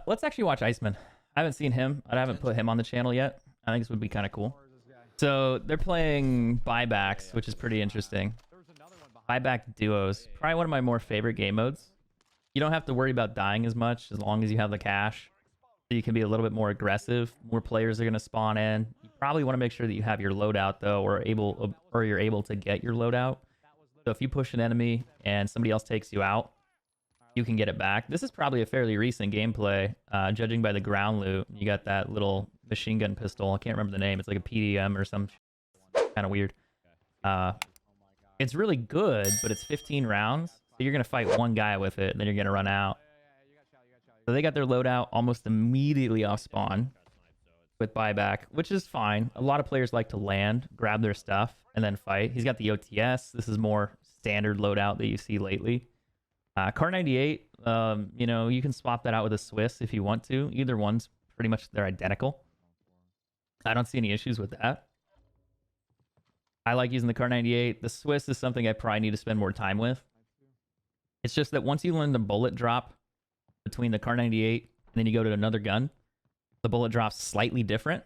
Let's actually watch Iceman. I haven't seen him. I haven't put him on the channel yet. I think this would be kind of cool. So they're playing buybacks, which is pretty interesting. Buyback duos. Probably one of my more favorite game modes. You don't have to worry about dying as much as long as you have the cash. So you can be a little bit more aggressive. More players are going to spawn in. You probably want to make sure that you have your loadout though, or you're able to get your loadout. So if you push an enemy and somebody else takes you out, you can get it back. This is probably a fairly recent gameplay, judging by the ground loot. You got that little machine gun pistol. I can't remember the name. It's like a PDM or some kind of weird. It's really good, but it's 15 rounds. So you're going to fight one guy with it, and then you're going to run out. So they got their loadout almost immediately off spawn with buyback, which is fine. A lot of players like to land, grab their stuff, and then fight. He's got the OTS. This is more standard loadout that you see lately. Car 98, you know, you can swap that out with a Swiss if you want to. Either one's pretty much, they're identical. I don't see any issues with that. I like using the Car 98. The Swiss is something I probably need to spend more time with. It's just that once you learn the bullet drop between the Car 98 and then you go to another gun, the bullet drop's slightly different.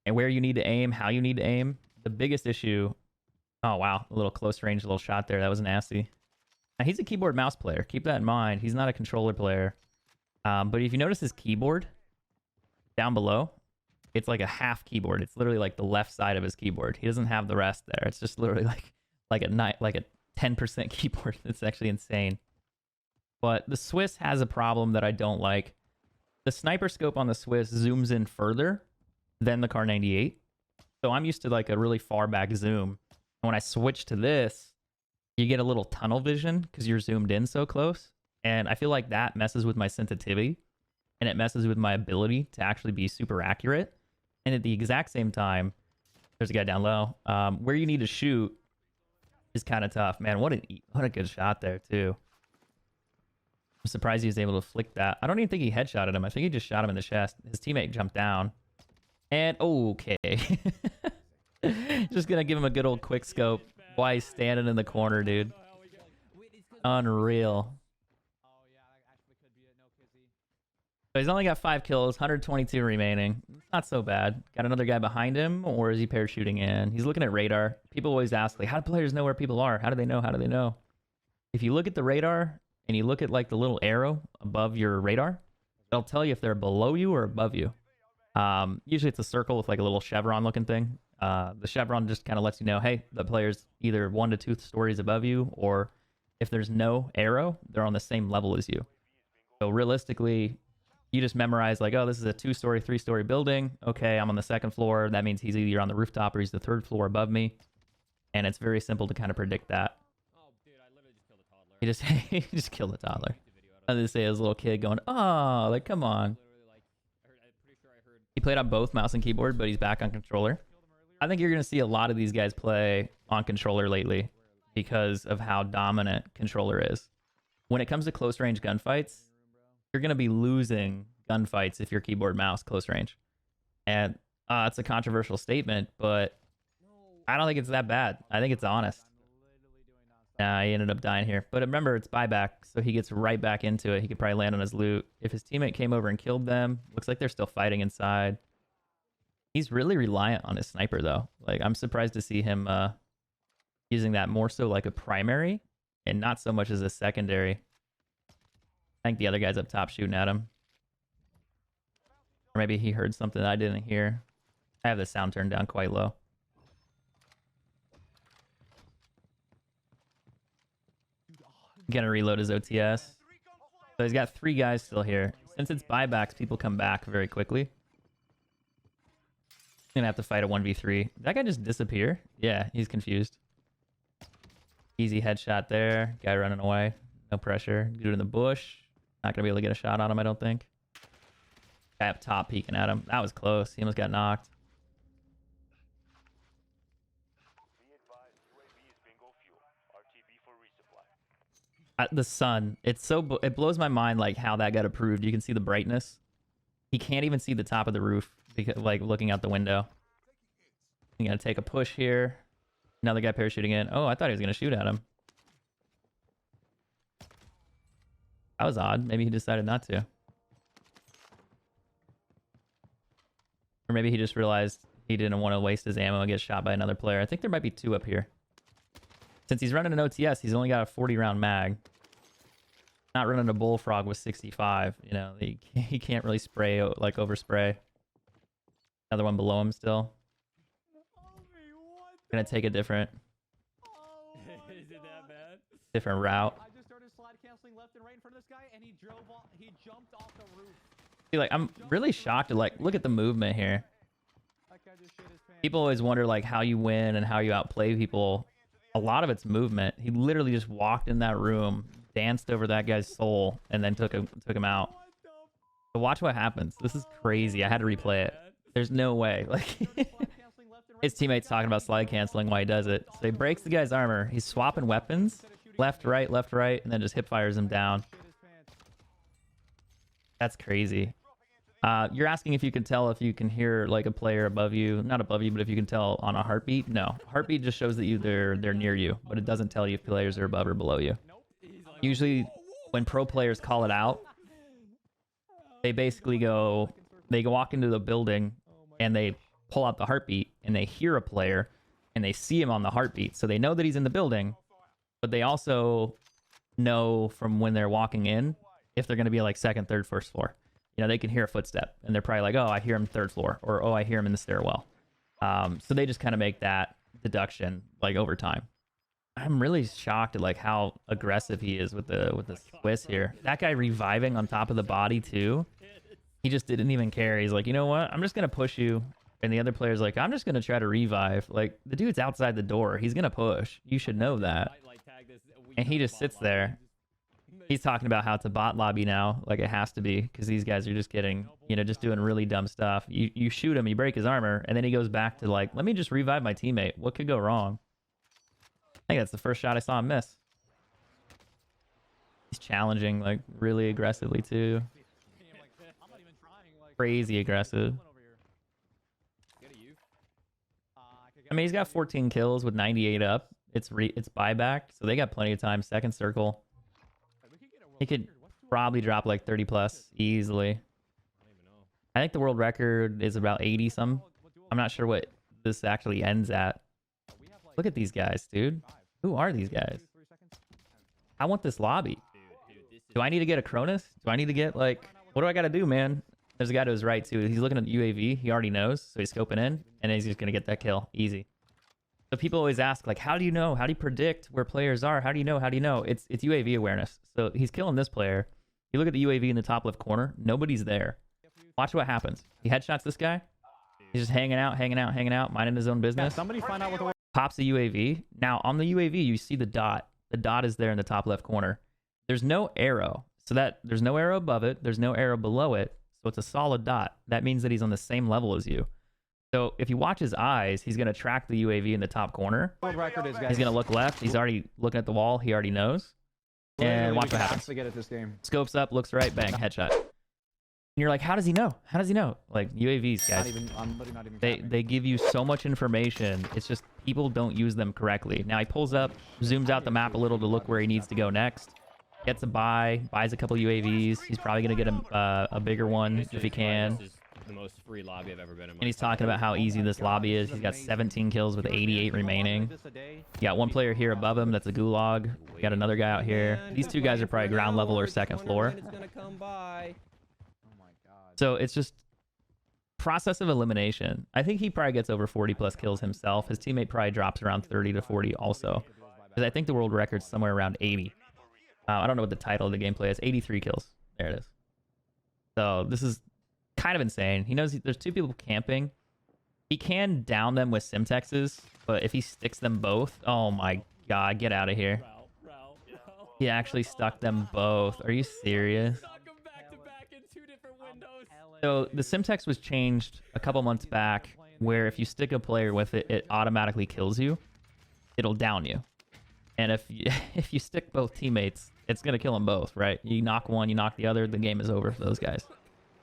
And where you need to aim, how you need to aim. The biggest issue... Oh, wow. A little close range, little shot there. That was nasty. Now, he's a keyboard mouse player. Keep that in mind. He's not a controller player. But if you notice his keyboard down below, it's like a half keyboard. It's literally like the left side of his keyboard. He doesn't have the rest there. It's just literally like a 10% keyboard. It's actually insane. But the Swiss has a problem that I don't like. The sniper scope on the Swiss zooms in further than the Car 98. So I'm used to like a really far back zoom. And when I switch to this, you get a little tunnel vision because you're zoomed in so close. And I feel like that messes with my sensitivity. And it messes with my ability to actually be super accurate. And at the exact same time, there's a guy down low. Where you need to shoot is kind of tough. Man, what a good shot there, too. I'm surprised he was able to flick that. I don't even think he headshotted him. I think he just shot him in the chest. His teammate jumped down. And, okay. Just going to give him a good old quick scope. Why he's standing in the corner, dude. Unreal. So he's only got 5 kills, 122 remaining. Not so bad. Got another guy behind him, or is he parachuting in? He's looking at radar. People always ask, like, how do players know where people are? How do they know? How do they know? If you look at the radar and you look at like the little arrow above your radar, it'll tell you if they're below you or above you. Usually it's a circle with like a little chevron looking thing. The chevron just kind of lets you know, hey, the player's either 1 to 2 stories above you, or if there's no arrow, they're on the same level as you. So realistically, you just memorize like, oh, this is a 2-story, 3-story building. Okay, I'm on the 2nd floor. That means he's either on the rooftop or he's the 3rd floor above me. And it's very simple to kind of predict that. Oh, dude, I literally just killed a toddler. He just killed a toddler. I was gonna say his little kid going, oh, like, come on. He played on both mouse and keyboard, but he's back on controller. I think you're going to see a lot of these guys play on controller lately because of how dominant controller is. When it comes to close range gunfights, you're going to be losing gunfights if you're keyboard mouse close range. And it's a controversial statement, but I don't think it's that bad. I think it's honest. Nah, he ended up dying here. But remember, it's buyback, so he gets right back into it. He could probably land on his loot. If his teammate came over and killed them, looks like they're still fighting inside. He's really reliant on his sniper, though. Like, I'm surprised to see him using that more so like a primary and not so much as a secondary. I think the other guy's up top shooting at him. Or maybe he heard something I didn't hear. I have the sound turned down quite low. Gonna reload his OTS. So he's got 3 guys still here. Since it's buybacks, people come back very quickly. Gonna have to fight a 1v3. Did that guy just disappear? Yeah, he's confused. Easy headshot there. Guy running away. No pressure. Dude in the bush. Not gonna be able to get a shot on him, I don't think. Guy up top peeking at him. That was close. He almost got knocked. The sun. It blows my mind like how that got approved. You can see the brightness. He can't even see the top of the roof because, like, looking out the window. You gotta take a push here. Another guy parachuting in. Oh, I thought he was gonna shoot at him. That was odd. Maybe he decided not to. Or maybe he just realized he didn't want to waste his ammo and get shot by another player. I think there might be 2 up here. Since he's running an OTS, he's only got a 40-round mag. Not running a bullfrog with 65. You know, he can't really spray, like, overspray. Another one below him still. Gonna take a different... Is it that bad? different route. I just started slide canceling left and right in front of this guy, and he jumped off the roof. See, like, I'm really shocked at, like, look at the movement here. That guy just shit his pants. People always wonder, like, how you win and how you outplay people. A lot of it's movement. He literally just walked in that room, danced over that guy's soul, and then took him out. So watch what happens. This is crazy. I had to replay it. There's no way. Like, his teammate's talking about slide canceling while he does it. So he breaks the guy's armor. He's swapping weapons, left, right, and then just hip fires him down. That's crazy. You're asking if you can tell if you can hear like a player above you, not above you, but if you can tell on a heartbeat. No, heartbeat just shows that they're near you, but it doesn't tell you if players are above or below you. Usually, when pro players call it out, they basically they walk into the building and they pull out the heartbeat and they hear a player and they see him on the heartbeat, so they know that he's in the building, but they also know from when they're walking in if they're going to be like second, third, first floor. You know, they can hear a footstep and they're probably like, oh, I hear him third floor, or oh, I hear him in the stairwell. So they just kind of make that deduction like over time. I'm really shocked at like how aggressive he is with the Swiss here. That guy reviving on top of the body too. He just didn't even care. He's like, you know what? I'm just gonna push you. And the other player's like, I'm just gonna try to revive. Like, the dude's outside the door. He's gonna push. You should know that. And he just sits there. He's talking about how it's a bot lobby now, like it has to be, because these guys are just getting, you know, just doing really dumb stuff. You shoot him, you break his armor, and then he goes back to like, let me just revive my teammate. What could go wrong? I think that's the first shot I saw him miss. He's challenging like really aggressively too. Crazy aggressive. I mean, he's got 14 kills with 98 up. It's buyback, so they got plenty of time. Second circle. He could probably drop like 30 plus easily. I think the world record is about 80 some. I'm not sure what this actually ends at. Look at these guys, dude. Who are these guys? I want this lobby. Do I need to get a Kross? Do I need to get like, what do I got to do, man? There's a guy to his right too. He's looking at the UAV. He already knows, so he's scoping in, and he's just gonna get that kill easy. So people always ask, like, how do you know? How do you predict where players are? How do you know? How do you know? It's UAV awareness. So he's killing this player. You look at the UAV in the top left corner. Nobody's there. Watch what happens. He headshots this guy. He's just hanging out, minding his own business. Yeah, somebody find out what the... Pops the UAV. Now, on the UAV, you see the dot. The dot is there in the top left corner. There's no arrow. So that there's no arrow above it. There's no arrow below it. So it's a solid dot. That means that he's on the same level as you. So if you watch his eyes, he's going to track the UAV in the top corner. world record is, guys. He's going to look left. He's already looking at the wall. He already knows. And watch what happens. Get at this game. Scopes up, looks right, bang, headshot. And you're like, how does he know? How does he know? Like, UAVs, guys. I'm literally not even They give you so much information. It's just people don't use them correctly. Now he pulls up, zooms out the map a little to look where he needs to go next. Gets a buys a couple UAVs. He's probably going to get a bigger one if he can. This is the most free lobby I've ever been in. And he's talking about how easy this lobby is. He's got 17 kills with 88 remaining. You got one player here above him. That's a gulag. You got another guy out here. These two guys are probably ground level or second floor. So it's just process of elimination. I think he probably gets over 40 plus kills himself. His teammate probably drops around 30 to 40 also. Because I think the world record's somewhere around 80. I don't know what the title of the gameplay is. 83 kills. There it is. So this is kind of insane. He knows there's two people camping. He can down them with Simtexes, but if he sticks them both, oh my god, get out of here. He actually stuck them both. Are you serious? So the Simtex was changed a couple months back, where if you stick a player with it, it automatically kills you. It'll down you. And if you stick both teammates, it's going to kill them both, right? You knock one, you knock the other, the game is over for those guys.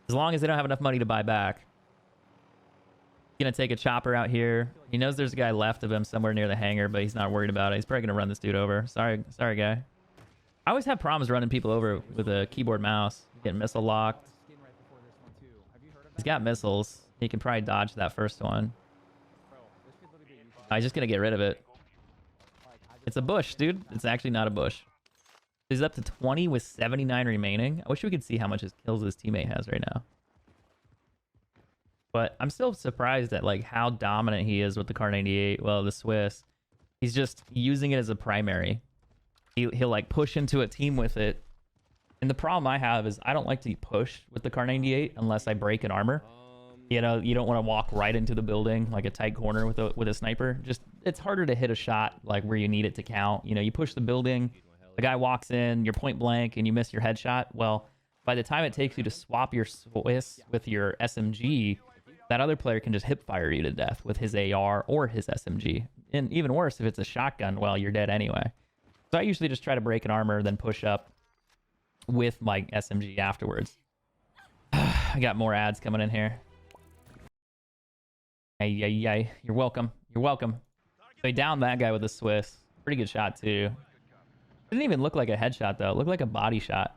As long as they don't have enough money to buy back. He's going to take a chopper out here. He knows there's a guy left of him somewhere near the hangar, but he's not worried about it. He's probably going to run this dude over. Sorry, guy. I always have problems running people over with a keyboard mouse. Getting missile locked. He's got missiles. He can probably dodge that first one. Bro, this could literally be a U-turn. He's just gonna get rid of it. Like, I just It's a bush, dude. It's actually not a bush. He's up to 20 with 79 remaining. I wish we could see how much his kills his teammate has right now. But I'm still surprised at like how dominant he is with the Kar 98. Well, the Swiss. He's just using it as a primary. He'll like push into a team with it. And the problem I have is I don't like to be pushed with the Kar 98 unless I break an armor. You know, you don't want to walk right into the building like a tight corner with a sniper. Just it's harder to hit a shot like where you need it to count. You know, you push the building, the guy walks in, you're point blank, and you miss your headshot. Well, by the time it takes you to swap your Swiss with your SMG, that other player can just hip fire you to death with his AR or his SMG. And even worse, if it's a shotgun, well, you're dead anyway. So I usually just try to break an armor, then push up with my SMG afterwards. I got more ads coming in here. Hey, you're welcome. You're welcome. So he downed that guy with a Swiss. Pretty good shot, too. Didn't even look like a headshot, though. It looked like a body shot.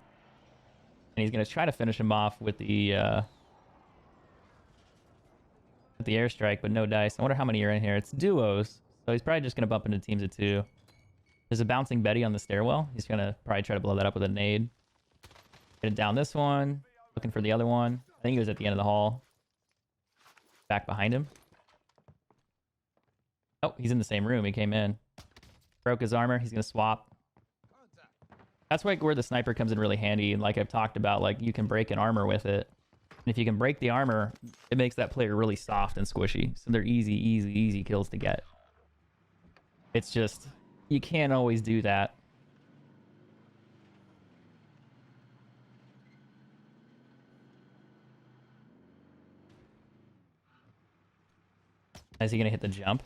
And he's going to try to finish him off with the airstrike, but no dice. I wonder how many are in here. It's duos, so he's probably just going to bump into teams of 2. There's a bouncing Betty on the stairwell. He's going to probably try to blow that up with a nade. Get it down this one. Looking for the other one. I think he was at the end of the hall. Back behind him. Oh, he's in the same room. He came in. Broke his armor. He's going to swap. That's like where the sniper comes in really handy. And like I've talked about, like you can break an armor with it. And if you can break the armor, it makes that player really soft and squishy. So they're easy kills to get. It's just, you can't always do that. Is he going to hit the jump?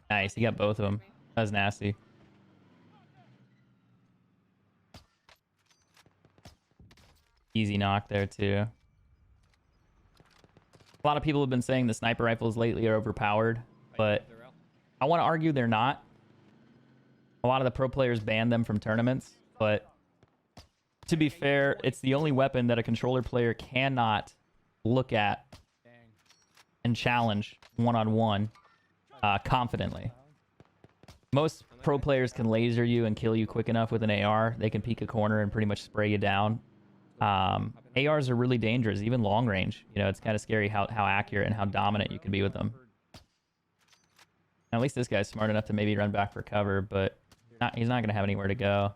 Nice, he got both of them. That was nasty. Easy knock there, too. A lot of people have been saying the sniper rifles lately are overpowered, but I want to argue they're not. A lot of the pro players banned them from tournaments, but to be fair, it's the only weapon that a controller player cannot look at and challenge one-on-one confidently. Most pro players can laser you and kill you quick enough with an AR. They can peek a corner and pretty much spray you down. ARs are really dangerous, even long range. You know, it's kind of scary how accurate and how dominant you can be with them. At least this guy's smart enough to maybe run back for cover, but he's not going to have anywhere to go.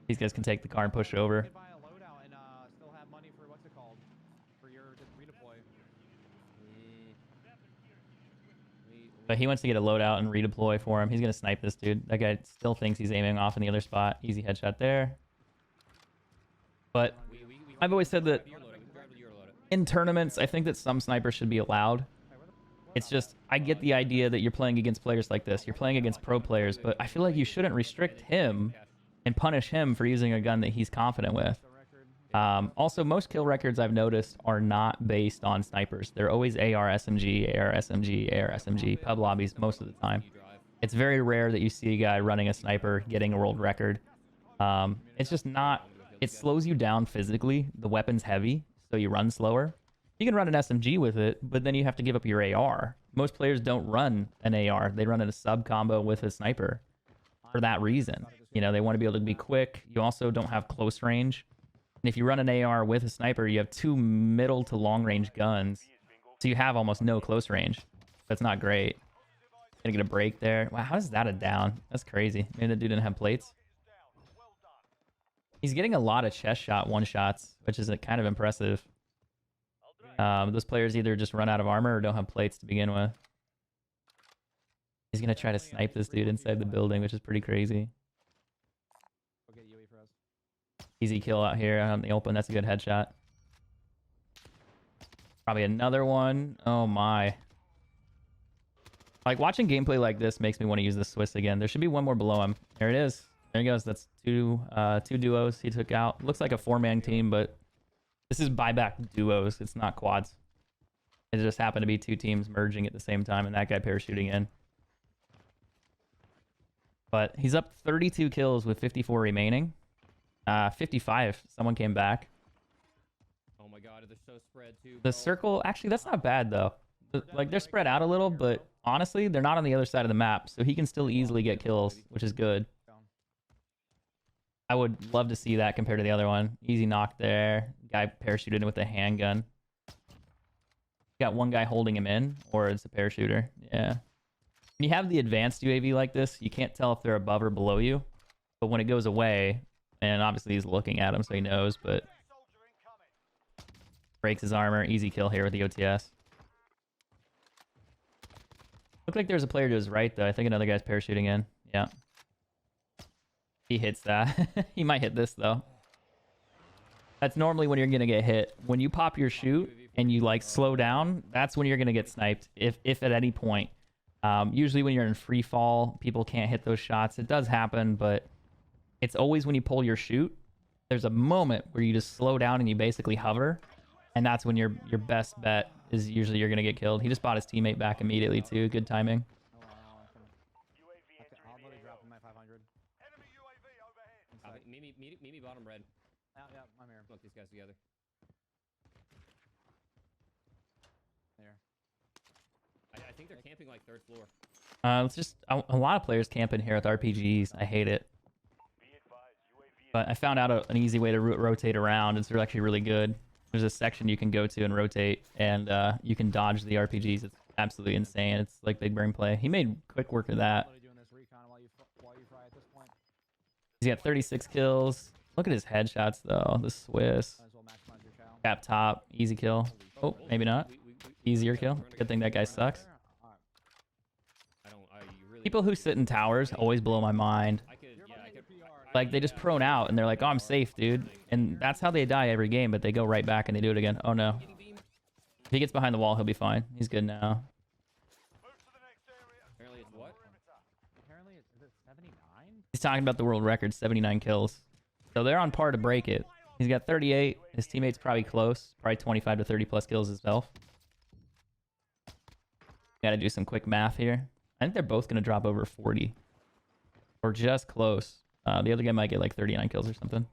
These guys can take the car and push over. But he wants to get a loadout and redeploy for him. He's going to snipe this dude. That guy still thinks he's aiming off in the other spot. Easy headshot there. But I've always said that in tournaments, I think that some snipers should be allowed. It's just, I get the idea that you're playing against players like this. You're playing against pro players, but I feel like you shouldn't restrict him and punish him for using a gun that he's confident with. Also, most kill records I've noticed are not based on snipers. They're always AR, SMG, AR, SMG, AR, SMG, pub lobbies most of the time. It's very rare that you see a guy running a sniper getting a world record. It's just not... It slows you down physically. The weapon's heavy, so you run slower. You can run an SMG with it, but then you have to give up your AR. Most players don't run an AR. They run in a sub combo with a sniper for that reason. You know, they want to be able to be quick. You also don't have close range. And if you run an AR with a sniper, you have 2 middle to long range guns. So you have almost no close range. That's not great. Gonna get a break there. Wow, how is that a down? That's crazy. Maybe the dude didn't have plates. He's getting a lot of chest shot one-shots, which is kind of impressive. Those players either just run out of armor or don't have plates to begin with. He's going to try to snipe this dude inside the building, which is pretty crazy. Easy kill out here out in the open. That's a good headshot. Probably another one. Oh my. Like, watching gameplay like this makes me want to use the Swiss again. There should be one more below him. There it is. There he goes. That's two duos he took out. Looks like a 4-man team, but this is buyback duos. It's not quads. It just happened to be 2 teams merging at the same time, and that guy parachuting in. But he's up 32 kills with 54 remaining. 55. Someone came back. Oh my god, they're so spread too. The Bro. circle, actually, that's not bad though. Like they're spread out a little, but honestly, they're not on the other side of the map, so he can still easily get kills, which is good. I would love to see that compared to the other one. Easy knock there. Guy parachuted in with a handgun. Got one guy holding him in, or it's a parachuter. Yeah. When you have the advanced UAV like this, you can't tell if they're above or below you. But when it goes away, and obviously he's looking at him, so he knows, but breaks his armor. Easy kill here with the OTS. Looked like there's a player to his right, though. I think another guy's parachuting in. Yeah. He hits that. He might hit this, though. That's normally when you're going to get hit. When you pop your chute and you, like, slow down, that's when you're going to get sniped, if at any point. Usually when you're in free fall, people can't hit those shots. It does happen, but it's always when you pull your chute. There's a moment where you just slow down and you basically hover, and that's when your best bet is usually you're going to get killed. He just bought his teammate back immediately, too. Good timing. Meet me bottom red. Yeah, I'm here. Smoke these guys together. There. I think they're camping like third floor. It's just a lot of players camping here with RPGs. I hate it. But I found out an easy way to rotate around. It's actually really good. There's a section you can go to and rotate, and you can dodge the RPGs. It's absolutely insane. It's like big brain play. He made quick work of that. He's got 36 kills. Look at his headshots, though. The Swiss. Cap top. Easy kill. Oh, maybe not. Easier kill. Good thing that guy sucks. People who sit in towers always blow my mind. Like, they just prone out, and they're like, oh, I'm safe, dude. And that's how they die every game, but they go right back and they do it again. Oh, no. If he gets behind the wall, he'll be fine. He's good now. Apparently it's what? Apparently it's 79? He's talking about the world record, 79 kills. So they're on par to break it. He's got 38. His teammate's probably close. Probably 25 to 30 plus kills himself. Gotta do some quick math here. I think they're both gonna drop over 40. Or just close. The other guy might get like 39 kills or something.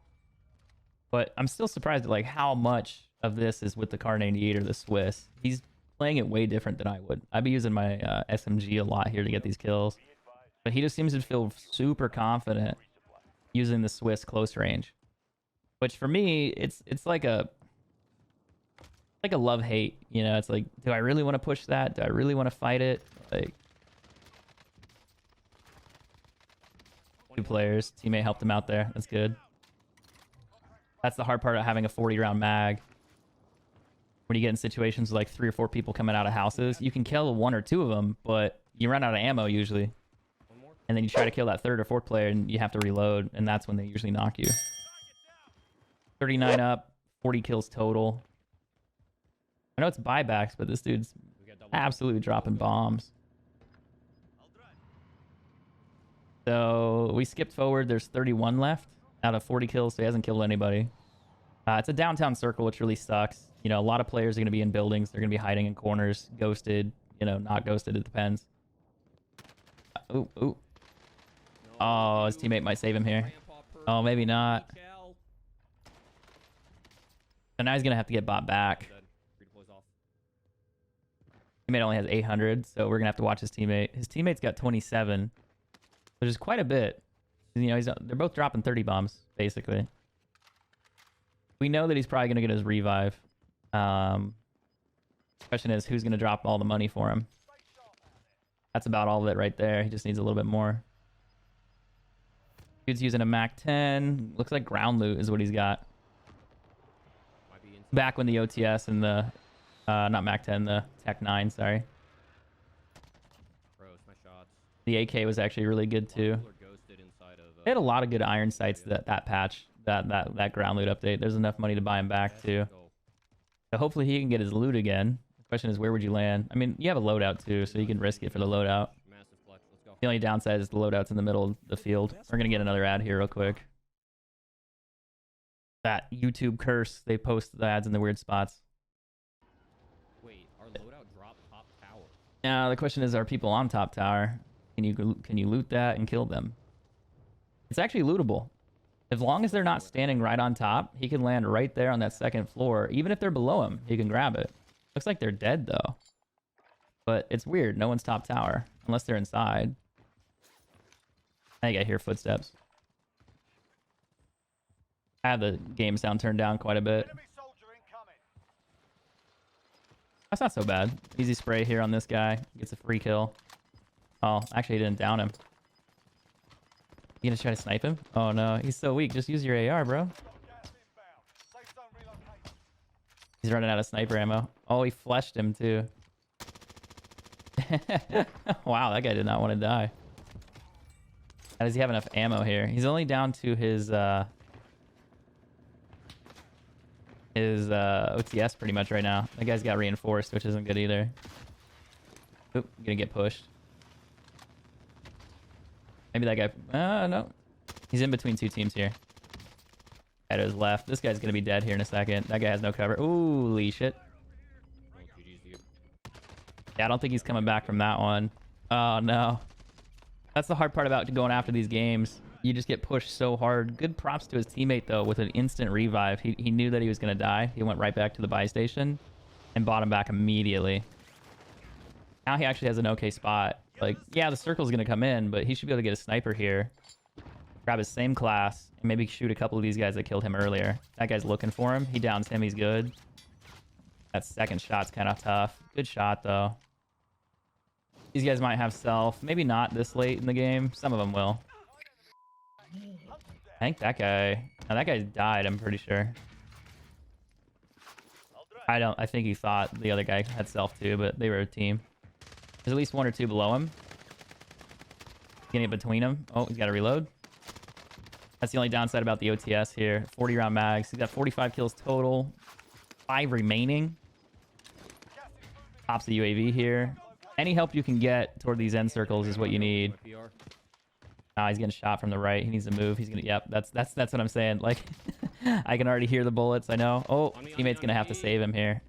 But I'm still surprised at like how much of this is with the Kar 98 or the Swiss. He's playing it way different than I would. I'd be using my SMG a lot here to get these kills. But he just seems to feel super confident using the Swiss close range. Which for me, it's like a love-hate, you know? It's like, do I really want to push that? Do I really want to fight it? Like, two players. Teammate helped him out there. That's good. That's the hard part of having a 40-round mag. When you get in situations with like 3 or 4 people coming out of houses, you can kill 1 or 2 of them, but you run out of ammo usually. And then you try to kill that 3rd or 4th player, and you have to reload, and that's when they usually knock you. 39 up, 40 kills total. I know it's buybacks, but this dude's absolutely dropping bombs. So we skipped forward. There's 31 left out of 40 kills, so he hasn't killed anybody. It's a downtown circle, which really sucks. You know, a lot of players are going to be in buildings. They're going to be hiding in corners, ghosted, you know, not ghosted. It depends. Ooh, ooh. Oh, his teammate might save him here. Oh, maybe not. So now he's going to have to get bought back. Teammate only has 800, so we're going to have to watch his teammate. His teammate's got 27, which is quite a bit. You know, they're both dropping 30 bombs, basically. We know that he's probably going to get his revive. Question is, who's going to drop all the money for him? That's about all of it right there. He just needs a little bit more. Dude's using a MAC-10. Looks like ground loot is what he's got. Back when the OTS and the... not MAC-10, the Tech-9, sorry. Kross, my shots. The AK was actually really good, too. They had a lot of good iron sights that patch, that ground loot update. There's enough money to buy him back, too. So hopefully he can get his loot again. The question is, where would you land? I mean, you have a loadout, too, so you can risk it for the loadout. The only downside is the loadout's in the middle of the field. We're going to get another ad here real quick. That YouTube curse. They post the ads in the weird spots. Wait, our loadout drop top tower. Now, the question is, are people on top tower? Can you loot that and kill them? It's actually lootable. As long as they're not standing right on top, he can land right there on that second floor. Even if they're below him, he can grab it. Looks like they're dead though. But it's weird. No one's top tower unless they're inside. I think I hear footsteps. I have the game sound turned down quite a bit. That's not so bad. Easy spray here on this guy. Gets a free kill. Oh, actually, he didn't down him. You gonna try to snipe him? Oh no, he's so weak. Just use your AR, bro. He's running out of sniper ammo. Oh, he fleshed him too. Wow, that guy did not want to die. How does he have enough ammo here? He's only down to his OTS pretty much right now. That guy's got reinforced, which isn't good either. Oop, gonna get pushed. Maybe that guy... no. He's in between two teams here. At his left. This guy's gonna be dead here in a second. That guy has no cover. Ooh, holy shit. Yeah, I don't think he's coming back from that one. Oh, no. That's the hard part about going after these games. You just get pushed so hard. Good props to his teammate, though, with an instant revive. He knew that he was going to die. He went right back to the buy station and bought him back immediately. Now he actually has an okay spot. Like, yeah, the circle's going to come in, but he should be able to get a sniper here. Grab his same class and maybe shoot a couple of these guys that killed him earlier. That guy's looking for him. He downs him. He's good. That second shot's kind of tough. Good shot, though. These guys might have self. Maybe not this late in the game. Some of them will. I think that guy... No, that guy died, I'm pretty sure. I think he thought the other guy had self too, but they were a team. There's at least one or two below him. Getting it between them. Oh, he's got to reload. That's the only downside about the OTS here. 40 round mags. He's got 45 kills total. 5 remaining. Pops the UAV here. Any help you can get toward these end circles is what you need. Ah, he's getting shot from the right. He needs to move. He's gonna. Yep, that's what I'm saying. Like, I can already hear the bullets. I know. Oh, teammate's gonna have to save him here.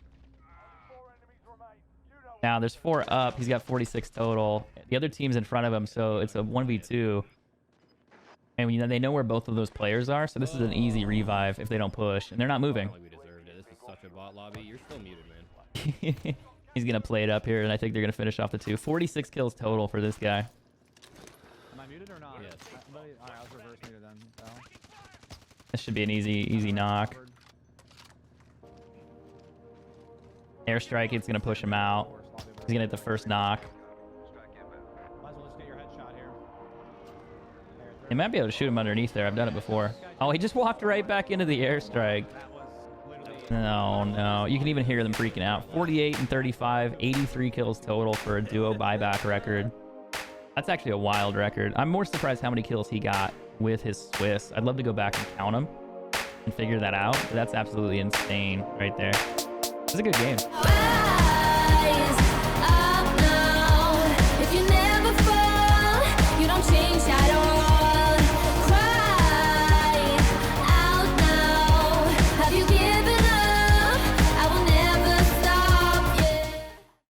Now there's 4 up. He's got 46 total. The other team's in front of him, so it's a 1v2. And they know where both of those players are, so this is an easy revive if they don't push, and they're not moving. We deserved it. This is such a bot lobby. You're still muted, man. He's gonna play it up here, and I think they're gonna finish off the 2. 46 kills total for this guy. Am I muted or not? Yes. Alright, I was reverse muted then. So. This should be an easy knock. Airstrike, it's gonna push him out. He's gonna hit the first knock. Might as well just get your headshot here. They might be able to shoot him underneath there. I've done it before. Oh, he just walked right back into the airstrike. That was literally... No. You can even hear them freaking out. 48 and 35, 83 kills total for a duo buyback record. That's actually a wild record. I'm more surprised how many kills he got with his Swiss. I'd love to go back and count them and figure that out. But that's absolutely insane right there. It's a good game.